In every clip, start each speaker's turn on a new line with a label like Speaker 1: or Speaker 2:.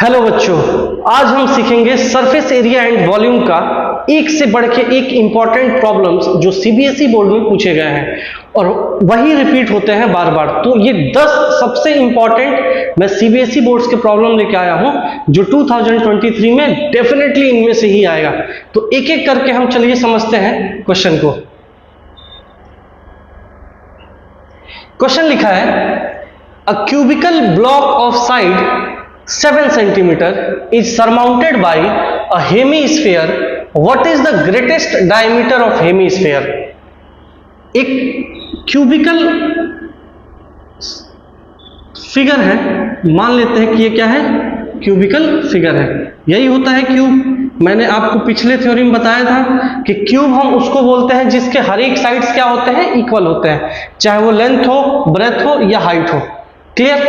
Speaker 1: Hello बच्चों, आज हम सीखेंगे सरफेस एरिया एंड वॉल्यूम का एक से बढ़ के एक इंपॉर्टेंट प्रॉब्लम्स जो सीबीएसई बोर्ड में पूछे गए हैं और वही रिपीट होते हैं बार बार। तो ये 10 सबसे इंपॉर्टेंट मैं सीबीएसई बोर्ड्स के प्रॉब्लम लेके आया हूं जो 2023 में डेफिनेटली इनमें से ही आएगा। तो एक एक करके हम चलिए समझते हैं क्वेश्चन को। क्वेश्चन लिखा है, a cubical block of side 7 centimeter is surmounted by a hemisphere. What is the greatest diameter of hemisphere? एक क्यूबिकल फिगर है, मान लेते हैं कि ये क्या है, क्यूबिकल फिगर है। यही होता है क्यूब। मैंने आपको पिछले थ्योरी में बताया था कि क्यूब हम उसको बोलते हैं जिसके हर एक साइड्स क्या होते हैं, इक्वल होते हैं, चाहे वो लेंथ हो, ब्रेथ हो या हाइट हो। क्लियर?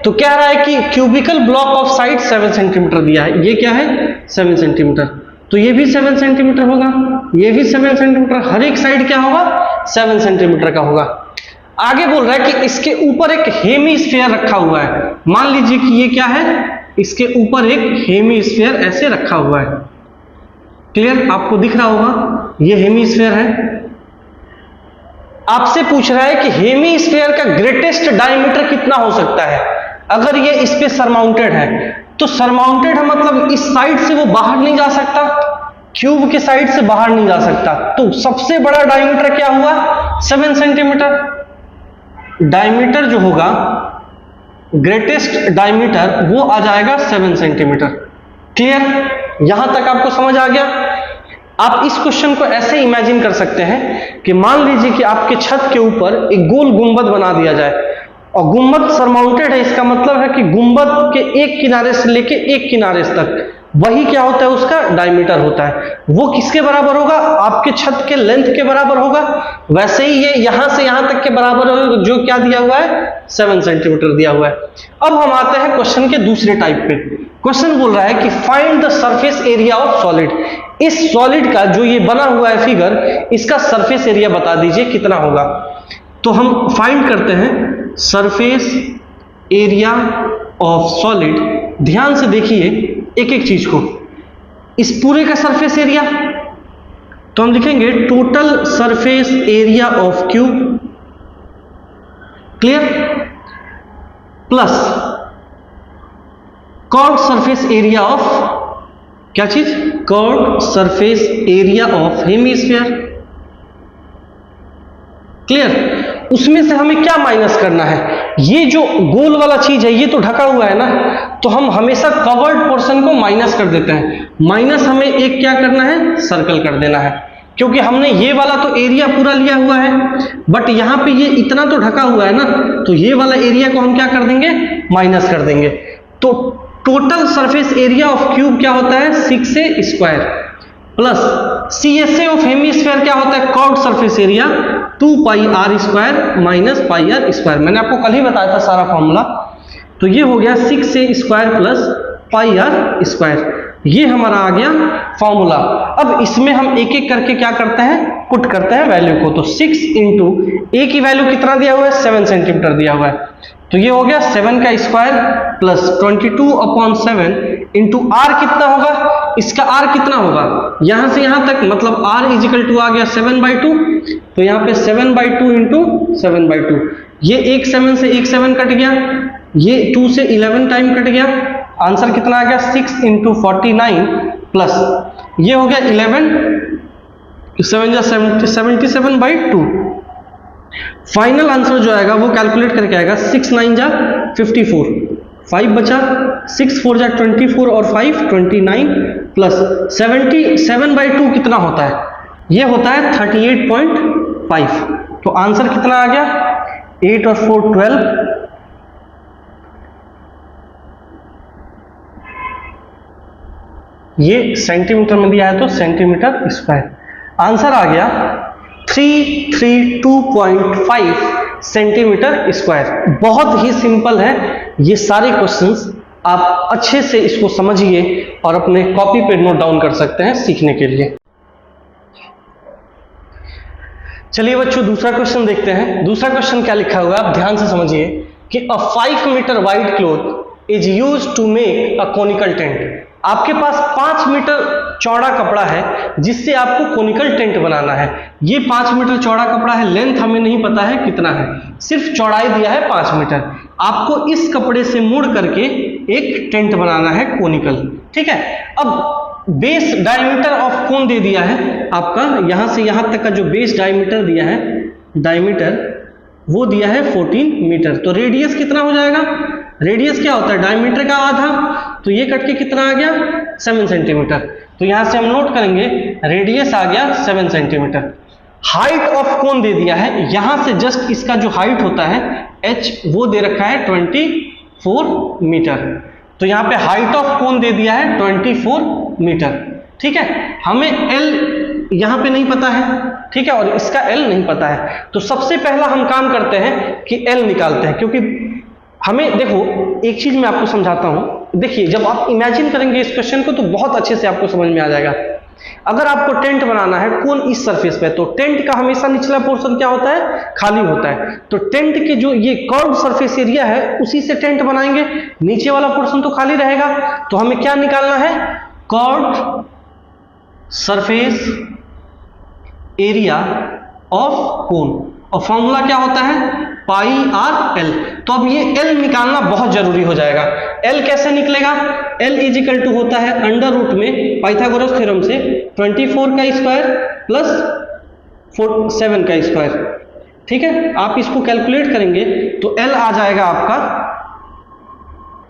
Speaker 1: तो कह रहा है कि cubicle block of side 7 centimetre दिया है। ये क्या है, 7 सेंटीमीटर। तो ये भी 7 सेंटीमीटर होगा, ये भी 7 सेंटीमीटर, हर एक साइड क्या होगा, 7 सेंटीमीटर का होगा। आगे बोल रहा है कि इसके ऊपर एक हेमीस्फीयर रखा हुआ है। मान लीजिए कि ये क्या है, इसके ऊपर एक हेमीस्फीयर ऐसे रखा हुआ है। क्लियर? आपको दिख रहा होगा, ये हेमीस्फीयर है। आपसे पूछ रहा है कि हेमीस्फीयर का ग्रेटेस्ट डायमीटर कितना हो सकता है। अगर ये इस पे सरमाउंटेड है, तो सरमाउंटेड है मतलब इस साइड से वो बाहर नहीं जा सकता, क्यूब के साइड से बाहर नहीं जा सकता। तो सबसे बड़ा डायमीटर क्या हुआ, 7 सेंटीमीटर। डायमीटर जो होगा, ग्रेटेस्ट डायमीटर, वो आ जाएगा 7 सेंटीमीटर। क्लियर? यहां तक आपको समझ आ गया? आप इस क्वेश्चन को ऐसे इमेजिन कर सकते हैं कि मान लीजिए कि आपके छत के ऊपर एक गोल गुंबद बना दिया जाए और गुंबद सरमाउंटेड है। इसका मतलब है कि गुंबद के एक किनारे से लेके एक किनारे तक वही क्या होता है, उसका डायमीटर होता है। वो किसके बराबर होगा, आपके छत के लेंथ के बराबर होगा। वैसे ही ये यहां से यहां तक के बराबर होगा, जो क्या दिया हुआ है, 7 सेंटीमीटर दिया हुआ है। अब हम आते हैं क्वेश्चन के दूसरे टाइप पे। क्वेश्चन बोल रहा है कि find the surface area of solid. इस सॉलिड का जो ये बना हुआ है फिगर, इसका सरफेस एरिया बता दीजिए कितना होगा। तो हम फाइंड करते हैं सरफेस एरिया ऑफ सॉलिड। ध्यान से देखिए एक एक चीज को। इस पूरे का सरफेस एरिया तो हम लिखेंगे total surface area of cube. Clear? Plus curved surface area of क्या चीज, curved surface area of hemisphere. Clear? उसमें से हमें क्या माइनस करना है, ये जो गोल वाला चीज है ये तो ढका हुआ है ना, तो हम हमेशा कवर्ड पोर्शन को माइनस कर देते हैं। माइनस हमें एक क्या करना है, सर्कल कर देना है, क्योंकि हमने ये वाला तो एरिया पूरा लिया हुआ है, बट यहाँ पे ये इतना तो ढका हुआ है ना, तो ये वाला एरिया को हम क्या कर देंगे, माइनस कर देंगे। तो total surface area of cube क्या होता है, 6a square, plus CSA of hemisphere क्या होता है, कर्व्ड सरफेस एरिया, 2 पाई r square minus pi r square. मैंने आपको कल ही बताया था सारा फॉर्मूला। तो ये हो गया 6a square plus pi r square. ये हमारा आ गया फॉर्मूला। अब इसमें हम एक एक करके क्या करते हैं, पुट करते हैं वैल्यू को। तो 6 इंटू a की वैल्यू कितना दिया हुआ है, 7 सेंटीमीटर दिया हुआ है। तो ये हो गया 7 का स्क्वायर प्लस 22/7 इंटू r कितना होगा, इसका r कितना होगा, यहां से यहां तक, मतलब r इजिकल टू आ गया 7/2। तो यहाँ पे 7/2 इंटू 7/2, ये एक 7 से एक 7 कट गया, ये 2 से 11 टाइम कट गया। आंसर कितना आ गया, 6 इंटू 49 प्लस ये हो गया 11, 7 जा 77/2। फाइनल आंसर जो आएगा वो कैलकुलेट करके आएगा, 6 9 जा 54, 5 बचा, 6 4 जा 24 और 5 29 प्लस 77/2 कितना होता है, ये होता है 38.5। तो आंसर कितना आ गया, 8 और 4 12, ये सेंटीमीटर में दिया है तो सेंटीमीटर स्क्वायर। आंसर आ गया 332.5 सेंटीमीटर स्क्वायर। बहुत ही सिंपल है ये सारे क्वेश्चंस, आप अच्छे से इसको समझिए और अपने कॉपी पे नोट डाउन कर सकते हैं सीखने के लिए। चलिए बच्चों दूसरा क्वेश्चन देखते हैं। दूसरा क्वेश्चन क्या लिखा हुआ है, आप ध्यान से समझिए कि a 5 metre wide cloth is used to make a conical tent. आपके पास 5 मीटर चौड़ा कपड़ा है जिससे आपको कोनिकल टेंट बनाना है। ये 5 मीटर चौड़ा कपड़ा है, लेंथ हमें नहीं पता है कितना है, सिर्फ चौड़ाई दिया है 5 मीटर। आपको इस कपड़े से मुड़ करके एक टेंट बनाना है कोनिकल, ठीक है। अब बेस डायमीटर ऑफ कोन दे दिया है आपका, यहां से यहां तक का जो बेस डायमीटर दिया है, डायमीटर वो दिया है 14 मीटर। तो रेडियस कितना हो जाएगा? रेडियस क्या होता है? डायमीटर का आधा, तो ये कट के कितना आ गया? 7 सेंटीमीटर। तो यहां से हम नोट करेंगे रेडियस आ गया 7 सेंटीमीटर। हाइट ऑफ कोन दे दिया है, यहां से जस्ट इसका जो हाइट होता है h वो दे रखा है 24 मीटर। तो यहाँ पे हाइट ऑफ कोन दे दिया है 24 मीटर, ठीक है। हमें L यहाँ पे नहीं पता है, ठीक है, और इसका L नहीं पता है। तो सबसे पहला हम काम करते हैं कि L निकालते हैं, क्योंकि हमें देखो एक चीज मैं आपको समझाता हूं। देखिए जब आप इमेजिन करेंगे इस क्वेश्चन को तो बहुत अच्छे से आपको समझ में आ जाएगा। अगर आपको टेंट बनाना है कोन इस सरफेस पे, तो टेंट का हमेशा निचला पोर्शन क्या होता है? खाली होता है। तो टेंट के जो ये कर्व सरफेस एरिया है उसी से टेंट बनाएंगे, नीचे वाला पोर्शन तो खाली रहेगा। तो हमें क्या निकालना है? कर्व सरफेस एरिया ऑफ कोन, और फॉर्मूला क्या होता है? Pi r L. तो अब ये L निकालना बहुत जरूरी हो जाएगा। L कैसे निकलेगा? L इज इक्वल टू होता है अंडर रूट में पाइथागोरस थ्योरम से 24 का स्क्वायर प्लस 7 का स्क्वायर, ठीक है। आप इसको कैलकुलेट करेंगे तो L आ जाएगा आपका,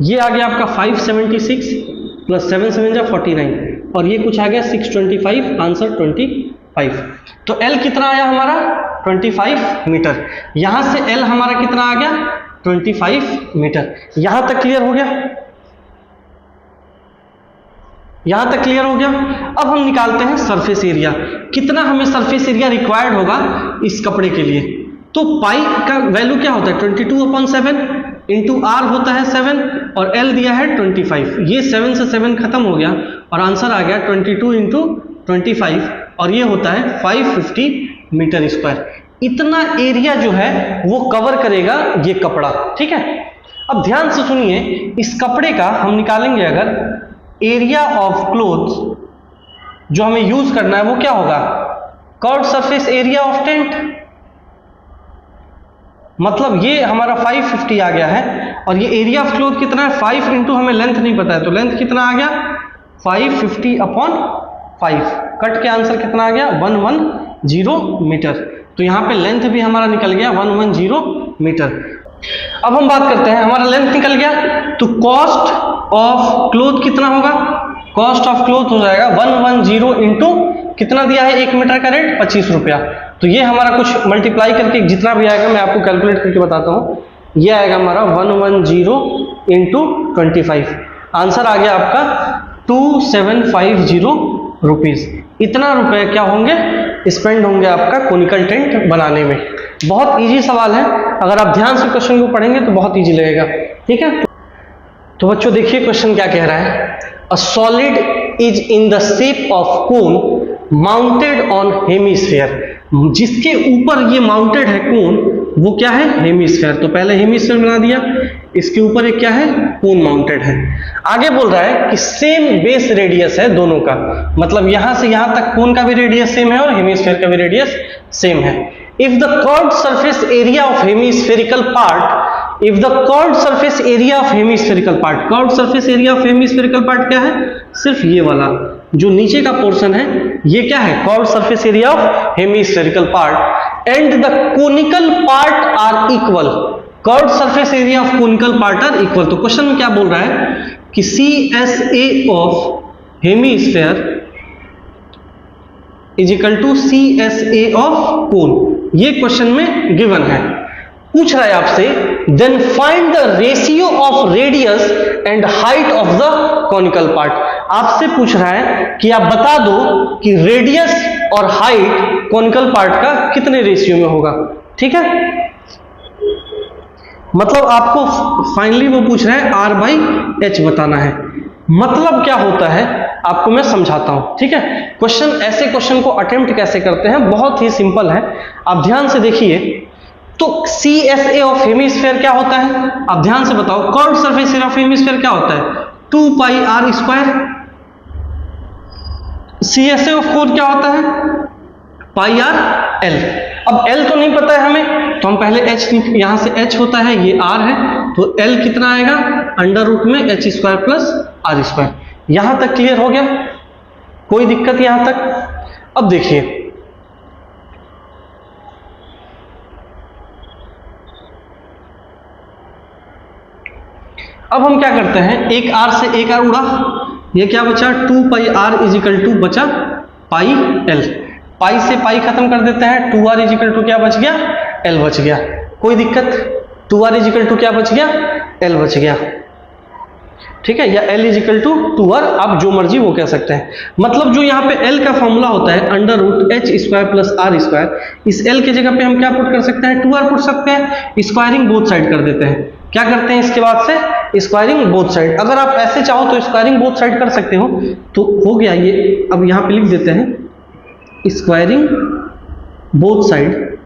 Speaker 1: ये आ गया आपका 576 प्लस 7 7 जा 49, और ये कुछ आ गया 625, आंसर 25। तो L कितना आया हमारा? 25 मीटर। यहां से L हमारा कितना आ गया? 25 मीटर। यहां तक क्लियर हो गया? यहां तक क्लियर हो गया? अब हम निकालते हैं सरफेस एरिया। कितना हमें सरफेस एरिया रिक्वायर्ड होगा इस कपड़े के लिए? तो पाई का वैल्यू क्या होता है? 22/7 इंटू आर होता है 7, और L दिया है 25। ये 7 से 7 खत्म हो गया और आंसर आ गया 22 इंटू 25, और ये होता है 550 मीटर स्क्वायर। इतना एरिया जो है वो कवर करेगा ये कपड़ा, ठीक है। अब ध्यान से सुनिए, इस कपड़े का हम निकालेंगे अगर एरिया ऑफ क्लोथ जो हमें यूज करना है वो क्या होगा? Curve surface area of tent. मतलब ये हमारा 550 आ गया है, और ये एरिया ऑफ क्लोथ कितना है? 5 इंटू हमें लेंथ नहीं पता है, तो लेंथ कितना आ गया? 550/5। कट के आंसर कितना आ गया? 110 मीटर। तो यहाँ पे लेंथ भी हमारा निकल गया 110 मीटर। अब हम बात करते हैं, हमारा लेंथ निकल गया, तो कॉस्ट ऑफ क्लोथ कितना होगा? कॉस्ट ऑफ क्लोथ हो जाएगा 110 इंटू कितना दिया है 1 मीटर का रेट? 25 रुपया। तो ये हमारा कुछ मल्टीप्लाई करके जितना भी आएगा मैं आपको कैलकुलेट करके बताता हूँ। ये आएगा हमारा 110 इंटू 25, आंसर आ गया आपका 2750 रुपीज। इतना रुपए क्या होंगे? स्पेंड होंगे आपका कोनिकल टेंट बनाने में। बहुत इजी सवाल है, अगर आप ध्यान से क्वेश्चन को पढ़ेंगे तो बहुत इजी लगेगा, ठीक है। तो बच्चों देखिए क्वेश्चन क्या कह रहा है। A solid is in the shape of cone mounted on hemisphere. जिसके ऊपर ये माउंटेड है कोन, वो क्या है? हेमिस्फीयर। तो पहले हेमिस्फीयर बना दिया, इसके ऊपर एक क्या है? कोन माउंटेड है। आगे बोल रहा है कि सेम बेस रेडियस है दोनों का, मतलब यहां से यहां तक कोन का भी रेडियस सेम है और हेमिस्फीयर का भी रेडियस सेम है। If the curved surface area of hemispherical part, if the curved surface area of hemispherical part, curved surface area of hemispherical part क्या है? सिर्फ ये वाला जो नीचे का पोर्शन है, ये क्या है? Curved surface area of hemispherical part. And the conical part are equal, curved surface area of conical part are equal. तो क्वेश्चन में क्या बोल रहा है कि CSA of hemisphere is equal to CSA of cone. ये क्वेश्चन में given है। पूछ रहा है आपसे then find the ratio of radius and height of the conical part. आपसे पूछ रहा है कि आप बता दो कि रेडियस और हाइट कॉनिकल पार्ट का कितने रेशियो में होगा, ठीक है। मतलब आपको फाइनली वो पूछ रहा है R/H बताना है। मतलब क्या होता है आपको मैं समझाता हूं, ठीक है। क्वेश्चन, ऐसे क्वेश्चन को अटेम्प्ट कैसे करते हैं, बहुत ही सिंपल है। आप ध्यान से देखिए, तो CSA ऑफ हेमिस्फीयर क्या होता है? अब ध्यान से बताओ, curved surface area of hemisphere क्या होता है? 2 पाई r square. CSA of cone क्या होता है? पाई r l। अब l तो नहीं पता है हमें, तो हम पहले h, यहां से h होता है, ये r है, तो l कितना आएगा? अंडर रूट में h square plus r square. यहां तक क्लियर हो गया? कोई दिक्कत यहां तक? अब देखिए, अब हम क्या करते हैं, एक r से एक r उड़ा, ये क्या बचा? 2 पाई r इज इक्वल टू बचा पाई l। पाई से पाई खत्म कर देते हैं, 2r इज इक्वल टू क्या बच गया? l बच गया। कोई दिक्कत? 2r इज इक्वल टू क्या बच गया? l बच गया, ठीक है, या l is equal to 2r, आप जो मर्जी वो कह सकते हैं। मतलब जो यहाँ पे l का फॉर्मूला होता है under root h square plus r square, इस l के जगह पे हम क्या पुट कर सकते हैं? 2r पुट सकते हैं। स्क्वायरिंग बोथ साइड कर देते हैं। क्या करते हैं इसके बाद से? Squaring both side. अगर आप ऐसे चाहो तो स्क्वायरिंग बोथ साइड कर सकते हो, तो हो गया ये। अब यहाँ पे लिख देते हैं स्क्वायरिंग बोथ साइड,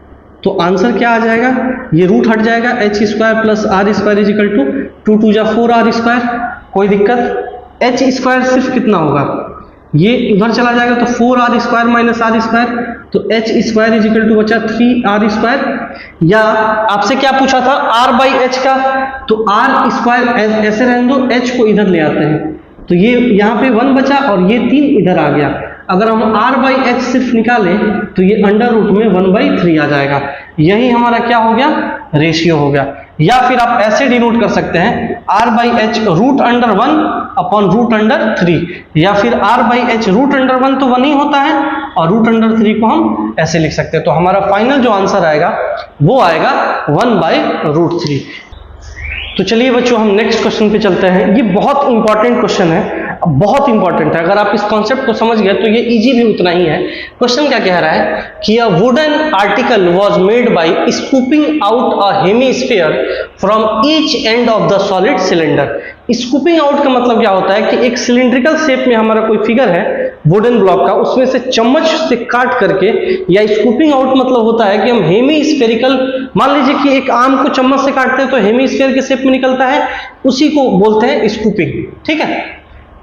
Speaker 1: तो आंसर क्या आ जाएगा? ये रूट हट जाएगा, h square plus r square is equal to 2 2 4r square. कोई दिक्कत? h स्क्वायर सिर्फ कितना होगा? ये उधर चला जाएगा तो 4r square minus r square, तो h square is equal to बचा 3r स्क्वायर। या आपसे क्या पूछा था? r बाई h का, तो r स्क्वायर ऐसे रहने दो, h को इधर ले आते हैं, तो ये यहाँ पे 1 बचा और ये 3 इधर आ गया। अगर हम r बाई h सिर्फ निकालें तो ये अंडर रूट में 1/3 आ जाएगा। यही हमारा क्या हो गया? रेशियो हो गया। या फिर आप ऐसे डिनोट कर सकते हैं, r by H root under 1 upon root under 3, या फिर r by H root under 1 तो 1 ही होता है, और रूट अंडर 3 को हम ऐसे लिख सकते हैं। तो हमारा फाइनल जो आंसर आएगा वो आएगा 1/√3। तो चलिए बच्चों, हम नेक्स्ट क्वेश्चन पे चलते हैं। ये बहुत इंपॉर्टेंट क्वेश्चन है, बहुत इंपॉर्टेंट है। अगर आप इस कॉन्सेप्ट को समझ गए तो ये इजी भी उतना ही है। क्वेश्चन क्या कह रहा है कि a wooden article was made by scooping out a hemisphere from each end of the solid cylinder. Scooping out का मतलब क्या होता है कि एक सिलिंड्रिकल शेप में हमारा कोई फिगर है वुडन ब्लॉक का, उसमें से चम्मच से काट करके, या स्कूपिंग आउट मतलब होता है कि हम हेमिस्फेरिकल, मान लीजिए कि एक आम को चम्मच से काटते हैं तो हेमिस्फीयर के शेप में निकलता है, उसी को बोलते हैं स्कूपिंग, ठीक है।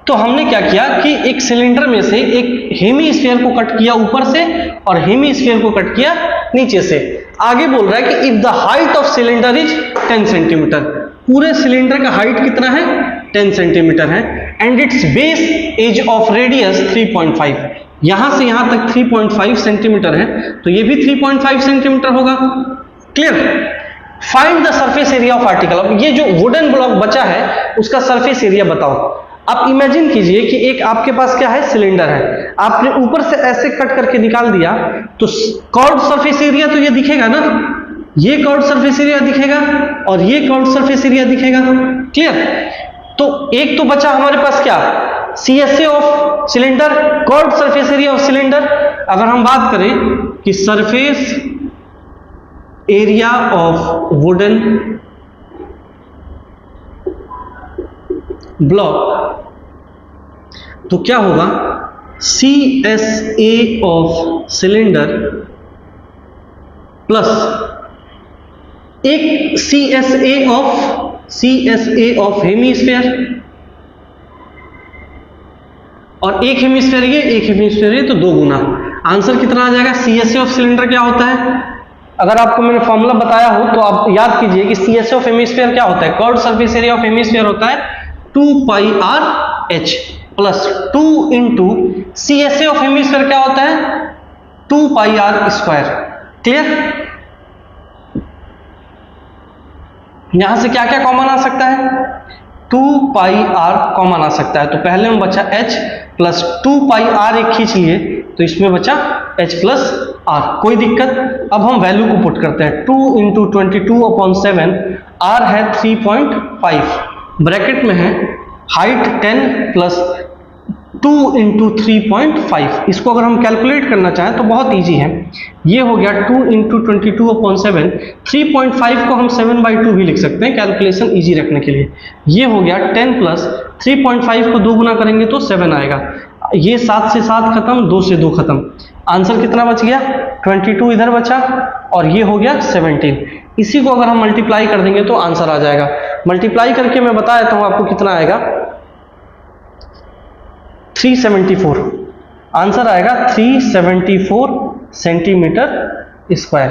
Speaker 1: तो हमने क्या किया कि एक सिलेंडर में से एक हेमिस्फीयर को कट किया ऊपर से और हेमिस्फीयर को कट किया नीचे से। आगे बोल रहा है कि if the height of cylinder is 10 centimetre, पूरे सिलेंडर का हाइट कितना है? 10 सेंटीमीटर है, and it's base is of radius 3.5, यहां से यहां तक 3.5 सेंटीमीटर है, तो ये भी 3.5 सेंटीमीटर होगा। Clear? Find the surface area of article. अब ये जो वुडन ब्लॉक बचा है उसका सरफेस एरिया बताओ। आप इमेजिन कीजिए कि एक आपके पास क्या है? सिलेंडर है, आपने ऊपर से ऐसे कट करके निकाल दिया, तो कर्व्ड सरफेस एरिया तो ये दिखेगा ना, ये कर्व्ड सरफेस एरिया दिखेगा और ये कर्व्ड सरफेस एरिया दिखेगा। क्लियर? तो एक तो बचा हमारे पास क्या? CSA of cylinder, curved surface area of cylinder. अगर हम बात करें कि surface area of wooden block, तो क्या होगा? CSA ऑफ सिलेंडर प्लस एक CSA ऑफ हेमिस्फीयर, और एक हेमिस्फीयर ये, एक हेमिस्फीयर ये, तो 2 गुना। आंसर कितना आ जाएगा? CSA ऑफ सिलेंडर क्या होता है? अगर आपको मैंने फॉर्मूला बताया हो तो आप याद कीजिए कि CSA ऑफ हेमिस्फीयर क्या होता है? Curved surface area of hemisphere होता है 2 पाई r h plus 2 into CSA of hemisphere क्या होता है? 2 पाई r स्क्वायर। क्लियर? यहां से क्या क्या कॉमन आ सकता है? 2 पाई r कॉमन आ सकता है, तो पहले में बचा h प्लस 2 पाई r एक खींच लिए, तो इसमें बचा h प्लस r। कोई दिक्कत? अब हम वैल्यू को पुट करते हैं। 2 इंटू 22/7, r है 3.5, ब्रैकेट में है हाइट 10 प्लस 2 इंटू 3.5। इसको अगर हम कैलकुलेट करना चाहें तो बहुत इजी है, ये हो गया 2 इंटू 22/7। 3.5 को हम 7/2 भी लिख सकते हैं कैलकुलेशन इजी रखने के लिए। ये हो गया 10 प्लस 3.5 को 2 गुना करेंगे तो 7 आएगा। ये 7 से 7 खत्म, 2 से 2 खत्म। आंसर कितना बच गया? 22 इधर बचा और ये हो गया 17। इसी को अगर हम मल्टीप्लाई कर देंगे तो आंसर आ जाएगा। मल्टीप्लाई करके मैं बता देता हूं आपको कितना आएगा, 374। आंसर आएगा 374 सेंटीमीटर स्क्वायर।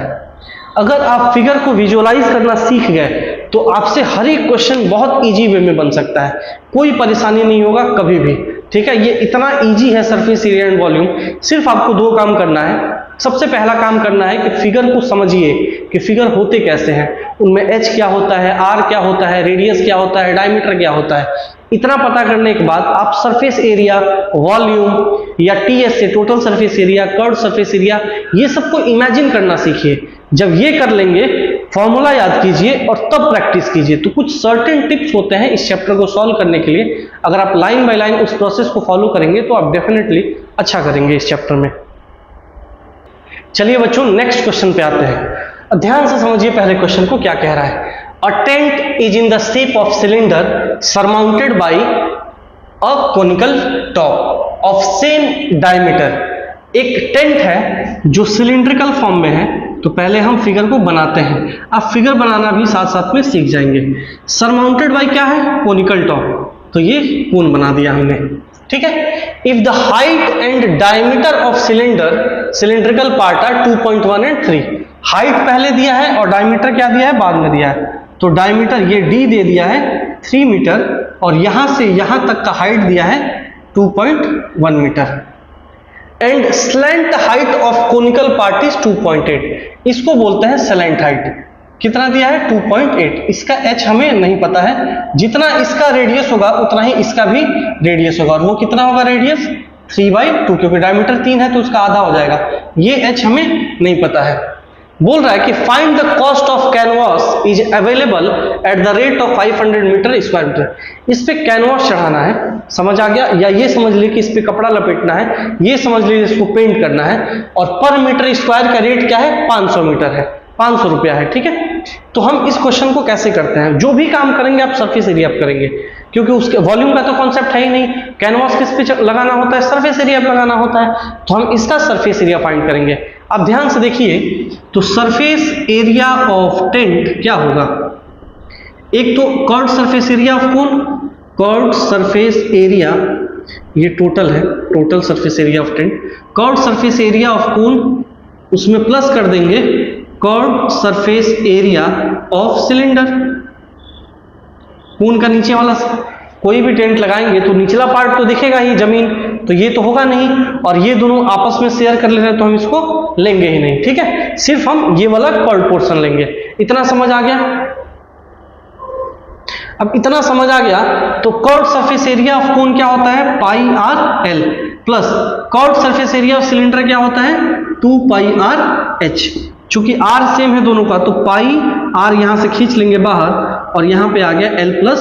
Speaker 1: अगर आप फिगर को विजुअलाइज करना सीख गए तो आपसे हर एक क्वेश्चन बहुत इजी वे में बन सकता है, कोई परेशानी नहीं होगा कभी भी। ठीक है, ये इतना इजी है सरफेस एरिया एंड वॉल्यूम। सिर्फ आपको दो काम करना है। सबसे पहला काम करना है कि फिगर को समझिए कि फिगर होते कैसे हैं, उनमें एच क्या होता है, आर क्या होता है, रेडियस क्या होता है, डायमीटर क्या होता है। इतना पता करने के बाद आप सरफेस एरिया, वॉल्यूम या टीएस से total surface area, curve surface area, ये सबको इमेजिन करना सीखिए। जब ये कर लेंगे, फॉर्मूला याद कीजिए और तब प्रैक्टिस कीजिए। तो कुछ सर्टेन टिप्स होते हैं इस चैप्टर को सॉल्व करने के लिए। अगर आप लाइन बाय लाइन उस प्रोसेस को फॉलो करेंगे तो आप डेफिनेटली अच्छा करेंगे इस चैप्टर में। चलिए बच्चों, नेक्स्ट क्वेश्चन पे आते हैं। ध्यान से समझिए पहले क्वेश्चन को क्या कह रहा है। A tent is in the shape of cylinder surmounted by a conical top of same diameter. एक टेंट है जो सिलिंड्रिकल फॉर्म में है। तो पहले हम फिगर को बनाते हैं। अब फिगर बनाना भी साथ साथ में सीख जाएंगे। सरमाउंटेड बाय क्या है, कोनिकल टॉप, तो ये कोन बना दिया हमने। ठीक है, if the height and diameter of cylindrical part are 2.1 and 3। Height पहले दिया है और डायमीटर क्या दिया है, बाद में दिया है। तो डायमीटर ये d दे दिया है 3 मीटर और यहां से यहां तक का हाइट दिया है 2.1 metre. And slant height of conical part is 2.8। इसको बोलते हैं स्लैंट हाइट। कितना दिया है, 2.8। इसका h हमें नहीं पता है। जितना इसका रेडियस होगा उतना ही इसका भी रेडियस होगा। और वो कितना होगा रेडियस, 3/2, क्योंकि डायमीटर 3 है तो उसका आधा हो जाएगा। ये h हमें नहीं पता है। बोल रहा है कि find the cost of canvas is available at the rate of 500 metre square metre. इस पे कैनवास चढ़ाना है, समझ आ गया। या ये समझ लीजिए कि इस पे कपड़ा लपेटना है, ये समझ लीजिए इसको पेंट करना है। और पर मीटर स्क्वायर का रेट क्या है, 500 मीटर है, 500 रुपया है। ठीक है, तो हम इस क्वेश्चन को कैसे करते हैं। जो भी काम करेंगे आप सरफेस एरिया पे करेंगे, क्योंकि उसके वॉल्यूम का तो कॉन्सेप्ट है ही नहीं। कैनवास किस पे लगाना होता है, सरफेस एरिया पे लगाना होता है। तो हम इसका सरफेस एरिया फाइंड करेंगे। अब ध्यान से देखिए, तो सरफेस एरिया ऑफ टेंट क्या होगा। एक तो curved surface area of cone, curved surface area, ये टोटल है, total surface area of tent. Curved surface area of cone, उसमें प्लस कर देंगे curved surface area of cylinder. Cone का नीचे वाला, कोई भी टेंट लगाएंगे तो निचला पार्ट तो दिखेगा ही, जमीन, तो ये तो होगा नहीं। और ये दोनों आपस में शेयर कर ले रहे हैं तो हम इसको लेंगे ही नहीं। ठीक है, सिर्फ हम ये वाला कर्व्ड पोर्शन लेंगे। इतना समझ आ गया। अब इतना समझ आ गया तो curved surface area of cone क्या होता है, pi r l, plus curved surface area of cylinder क्या होता है, 2 पाई आर एच। चूंकि आर सेम है दोनों का तो पाई आर यहां से खींच लेंगे बाहर और यहां पे आ गया एल प्लस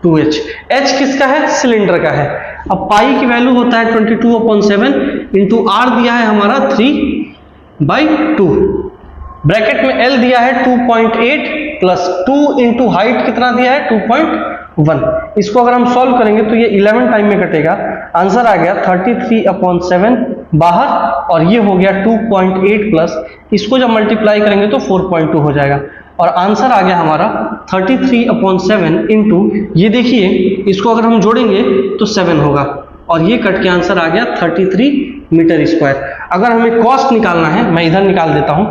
Speaker 1: 2h। h किसका है, सिलेंडर का है। अब पाई की वैल्यू होता है 22/7 इंटू आर दिया है हमारा 3/2। ब्रैकेट में l दिया है 2.8 प्लस 2 इंटू हाइट कितना दिया है 2.1। इसको अगर हम सॉल्व करेंगे तो ये 11 टाइम में कटेगा। आंसर आ गया 33/7 बाहर और ये हो गया 2.8 प्लस, इसको जब मल्टीप्लाई करेंगे तो 4.2 हो जाएगा। और आंसर आ गया हमारा 33/7 इंटू, ये देखिए इसको अगर हम जोड़ेंगे तो 7 होगा और ये कट के आंसर आ गया 33 मीटर स्क्वायर। अगर हमें कॉस्ट निकालना है, मैं इधर निकाल देता हूं।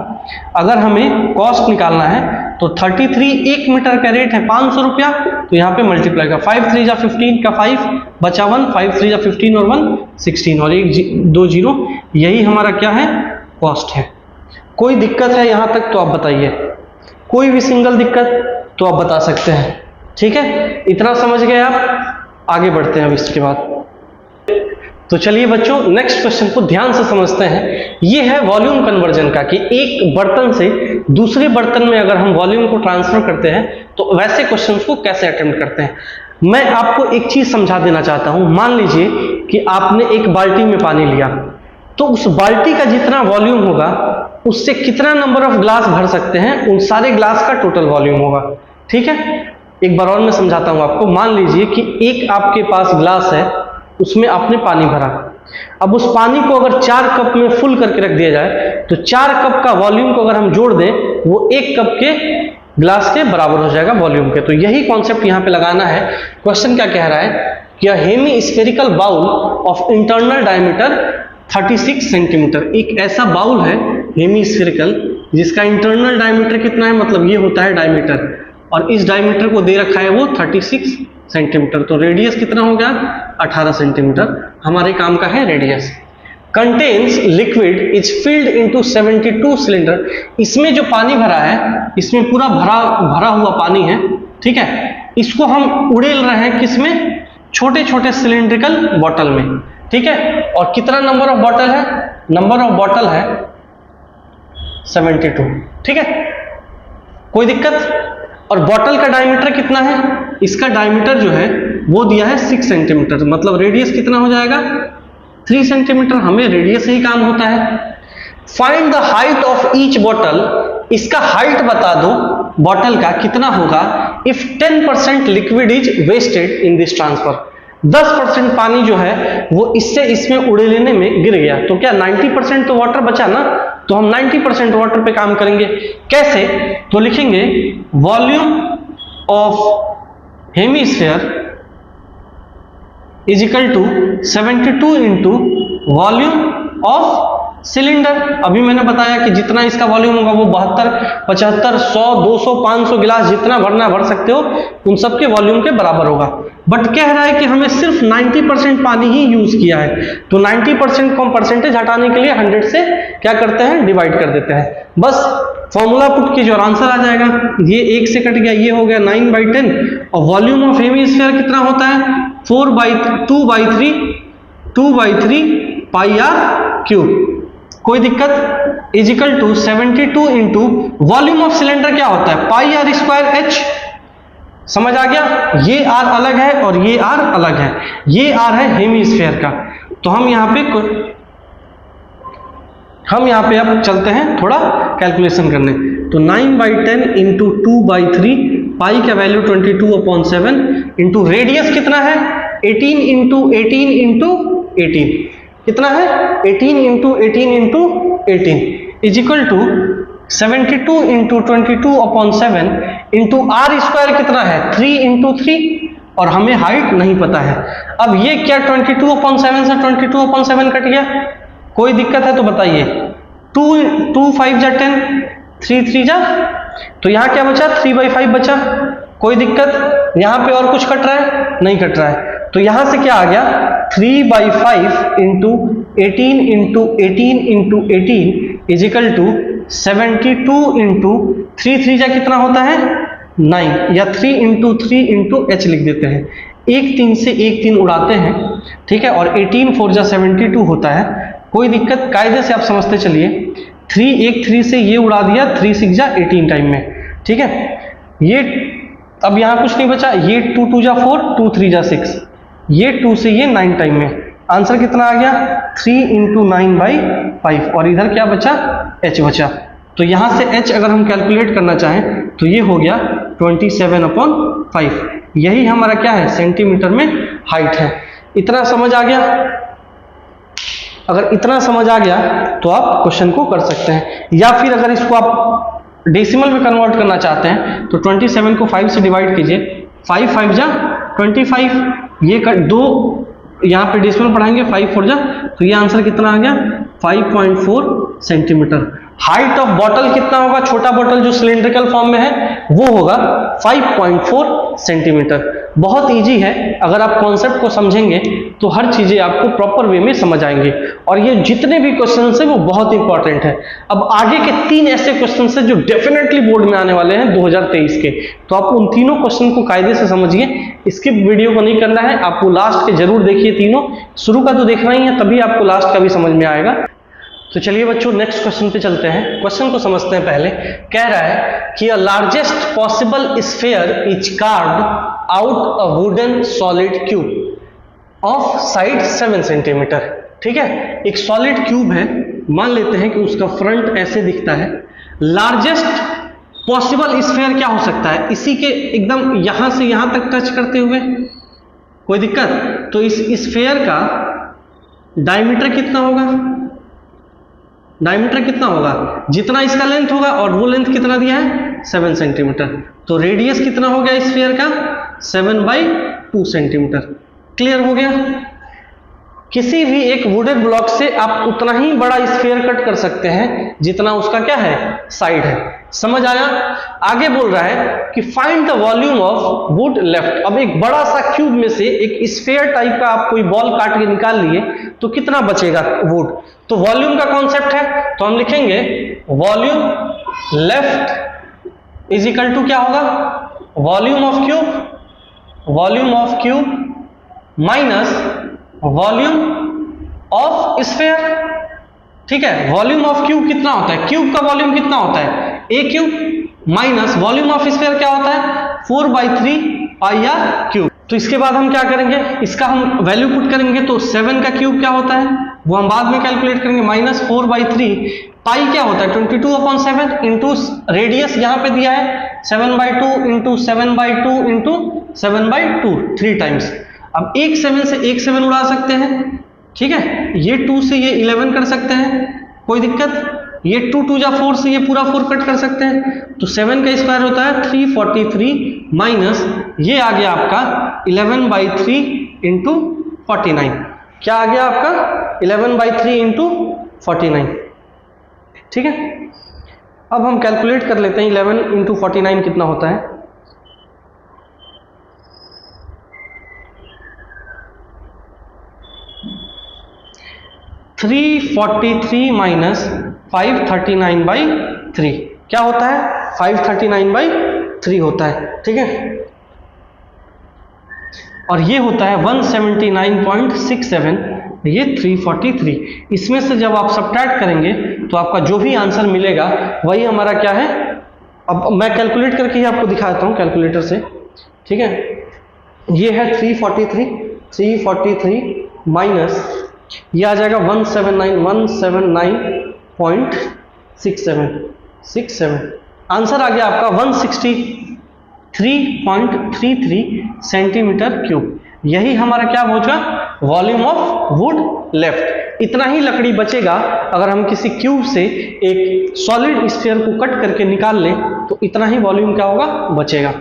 Speaker 1: अगर हमें कॉस्ट निकालना है तो 33, 1 मीटर का रेट है 500 रुपया, तो यहाँ पे मल्टीप्लाई का 5 3 जा 15 का 5 बचा 1, 5 3 जा 15 और 1 16 और 1 2 0, यही हमारा क्या है, कॉस्ट है। कोई दिक्कत है यहाँ तक तो आप बताइए, कोई भी सिंगल दिक्कत तो आप बता सकते हैं। ठीक है, इतना समझ गए आप, आगे बढ़ते हैं अब इसके बाद। तो चलिए बच्चों, नेक्स्ट क्वेश्चन को ध्यान से समझते हैं। ये है वॉल्यूम कन्वर्जन का, कि एक बर्तन से दूसरे बर्तन में अगर हम वॉल्यूम को ट्रांसफर करते हैं तो वैसे क्वेश्चंस को कैसे अटेम्प्ट करते हैं। मैं आपको एक चीज समझा देना चाहता हूं। मान लीजिए कि आपने एक बाल्टी में पानी लिया, तो उस बाल्टी का जितना वॉल्यूम होगा उससे कितना नंबर ऑफ ग्लास भर सकते हैं, उन सारे ग्लास का टोटल वॉल्यूम होगा। ठीक है, एक बार और मैं समझाता हूं आपको। मान लीजिए कि एक आपके पास ग्लास है, उसमें आपने पानी भरा, अब उस पानी को अगर 4 कप में फुल करके रख दिया जाए तो 4 कप का वॉल्यूम को अगर हम जोड़ दें वो 1 कप के ग्लास के बराबर हो जाएगा वॉल्यूम के। तो यही कॉन्सेप्ट यहाँ पे लगाना है। क्वेश्चन क्या कह रहा है कि hemispherical bowl of internal diameter 36 centimetre, एक ऐसा बाउल है हेमी स्फेरिकल जिसका इंटरनल डायमीटर कितना है, मतलब ये होता है डायमीटर, और इस डायमीटर को दे रखा है वो 36 सेंटीमीटर। तो रेडियस कितना हो गया 18 सेंटीमीटर, हमारे काम का है radius. Contains liquid is filled into 72 cylinder, इसमें जो पानी भरा है इसमें पूरा भरा हुआ पानी है, ठीक है, इसको हम उड़ेल रहे हैं किसमें, छोटे छोटे सिलिंड्रिकल बॉटल में, ठीक है। और कितना नंबर ऑफ बॉटल है, नंबर ऑफ बॉटल है 72, ठीक है, कोई दिक्कत। और बॉटल का डायमीटर कितना है, इसका डायमीटर जो है वो दिया है 6 सेंटीमीटर, मतलब रेडियस कितना हो जाएगा 3 सेंटीमीटर, हमें रेडियस से ही काम होता है। Find the height of each bottle, इसका हाइट बता दो बॉटल का कितना होगा if 10% liquid is wasted in this transfer, 10% पानी जो है वो इससे इसमें उड़े लेने में गिर गया, तो क्या 90% तो वाटर बचा ना, तो हम 90% वाटर पे काम करेंगे। कैसे, तो लिखेंगे volume of hemisphere is equal to 72 into volume of cylinder. अभी मैंने बताया कि जितना इसका वॉल्यूम होगा वो 72, 75, 100, 200, 500 गिलास जितना भरना भर सकते हो, उन सबके वॉल्यूम के बराबर होगा। बट कह रहा है कि हमें सिर्फ 90% पानी ही यूज किया है, तो 90% को हम परसेंटेज हटाने के लिए 100 से क्या करते हैं, डिवाइड कर देते हैं, बस फॉर्मूला पुट कीजिए और आंसर आ जाएगा। ये 1 से कट गया, ये हो गया 9/10, और वॉल्यूम ऑफ हेमीस्फीयर कितना होता है 2/3 पाई आर क्यूब, कोई दिक्कत, is equal to 72 into volume of cylinder क्या होता है पाई आर स्क्वायर एच, समझ आ गया। ये आर अलग है और ये आर अलग है, ये आर है हेमीस्फीयर का। तो हम यहाँ पे अब चलते हैं थोड़ा कैलकुलेशन करने। तो 9/10 इंटू 2/3 पाई का वैल्यू 22/7 इंटू रेडियस कितना है 18 इंटू 18 इंटू 18, कितना है 18 into 18 into 18 is equal to 72 into 22/7 into R square कितना है 3 इंटू 3, और हमें हाइट नहीं पता है। अब ये क्या 22/7 से 22/7 कट गया, कोई दिक्कत है तो बताइए। 2 5 जा 10, 3 3 जा, तो यहाँ क्या बचा 3/5 बचा, कोई दिक्कत। यहाँ पे और कुछ कट रहा है, नहीं कट रहा है, तो यहाँ से क्या आ गया 3/5 into 18 into 18 into 18 is equal to 72 into 3 3 जा कितना होता है 9, या 3 इंटू 3 इंटू एच लिख देते हैं, 1 3 से 1 3 उड़ाते हैं, ठीक है, और 18 4 जा 72 होता है, कोई दिक्कत, कायदे से आप समझते चलिए। 1 3 से ये उड़ा दिया, 3 6 जा 18 टाइम में, ठीक है। ये अब यहाँ कुछ नहीं बचा, ये 2 2 जा 4, 2 3 जा 6, ये 2 से ये 9 टाइम में, आंसर कितना आ गया 3 इंटू 9/5, और इधर क्या बचा h बचा। तो यहाँ से h अगर हम कैलकुलेट करना चाहें तो ये हो गया 27/5, यही हमारा क्या है सेंटीमीटर में हाइट है। इतना समझ आ गया, अगर इतना समझ आ गया तो आप क्वेश्चन को कर सकते हैं, या फिर अगर इसको आप डेसिमल में कन्वर्ट करना चाहते हैं तो 27 को 5 से डिवाइड कीजिए, 5 5 जा 25, ये दो यहाँ पे डेसिमल पढ़ाएंगे 5 4 जा, तो ये आंसर कितना आ गया 5.4 सेंटीमीटर। हाइट ऑफ बॉटल कितना होगा, छोटा बॉटल जो सिलिंड्रिकल फॉर्म में है वो होगा 5.4 सेंटीमीटर। बहुत इजी है, अगर आप कॉन्सेप्ट को समझेंगे तो हर चीजें आपको प्रॉपर वे में समझ आएंगी, और ये जितने भी क्वेश्चन है वो बहुत इंपॉर्टेंट है। अब आगे के 3 ऐसे क्वेश्चन है जो डेफिनेटली बोर्ड में आने वाले हैं 2023 के, तो आप उन तीनों क्वेश्चन को कायदे से समझिए, स्किप वीडियो को नहीं करना है, आपको लास्ट के जरूर देखिए तीनों, शुरू का तो देखना ही है, तभी आपको लास्ट का भी समझ में आएगा। तो चलिए बच्चों नेक्स्ट क्वेश्चन पे चलते हैं। क्वेश्चन को समझते हैं पहले। कह रहा है कि a largest possible sphere is carved out a wooden solid cube of side 7 centimetre, ठीक है। एक सॉलिड क्यूब है, मान लेते हैं कि उसका फ्रंट ऐसे दिखता है। लार्जेस्ट पॉसिबल स्फीयर क्या हो सकता है, इसी के एकदम यहां से यहां तक टच करते हुए, कोई दिक्कत। तो इस स्फीयर का डायमीटर कितना होगा, डायमीटर कितना होगा, जितना इसका लेंथ होगा, और वो लेंथ कितना दिया है 7 सेंटीमीटर, तो रेडियस कितना हो गया स्फीयर का 7/2 सेंटीमीटर। क्लियर हो गया। किसी भी एक वुडेड ब्लॉक से आप उतना ही बड़ा स्फीयर कट कर सकते हैं जितना उसका क्या है साइड है। समझ आया। आगे बोल रहा है कि find the volume of would left. अब एक बड़ा सा क्यूब में से एक स्फीयर टाइप का आप कोई बॉल काट के निकाल लिए तो कितना बचेगा वुड। तो वॉल्यूम का कॉन्सेप्ट है, तो हम लिखेंगे volume left is equal to क्या होगा, volume of cube minus volume of sphere. ठीक है, वॉल्यूम ऑफ क्यूब कितना होता है, क्यूब का वॉल्यूम कितना होता है a cube minus volume of sphere क्या होता है 4/3 पाई आर क्यूब। तो इसके बाद हम क्या करेंगे, इसका हम वैल्यू पुट करेंगे, तो 7 का क्यूब क्या होता है वो हम बाद में कैलकुलेट करेंगे, माइनस 4/3 पाई क्या होता है 22/7 इंटू रेडियस यहाँ पे दिया है 7/2 इंटू 7/2 इंटू 7/2 3 टाइम्स। अब एक 7 से एक 7 उड़ा सकते हैं, ठीक है, ये 2 से ये 11 कर सकते हैं, कोई दिक्कत, ये 2 2 जा 4 से ये पूरा 4 कट कर सकते हैं, तो 7 का स्क्वायर होता है 343 माइनस ये आ गया आपका 11/3 इंटू 49। क्या आ गया आपका 11/3 इंटू 49। ठीक है, अब हम कैलकुलेट कर लेते हैं 11 इंटू 49 कितना होता है। थ्री 43 माइनस 539/3 क्या होता है 539/3 होता है। ठीक है, और ये होता है 179.67, ये 343। इसमें से जब आप सब्ट्रैक्ट करेंगे तो आपका जो भी आंसर मिलेगा वही हमारा क्या है। अब मैं कैलकुलेट करके ही आपको दिखाता हूँ कैलकुलेटर से। ठीक है, ये है 343 माइनस ये आ जाएगा 179.67 आंसर आ गया आपका 163.33 सेंटीमीटर क्यूब। यही हमारा क्या पहुंचा वॉल्यूम ऑफ वुड लेफ्ट। इतना ही लकड़ी बचेगा अगर हम किसी क्यूब से एक सॉलिड स्फीयर को कट करके निकाल लें तो इतना ही वॉल्यूम क्या होगा बचेगा।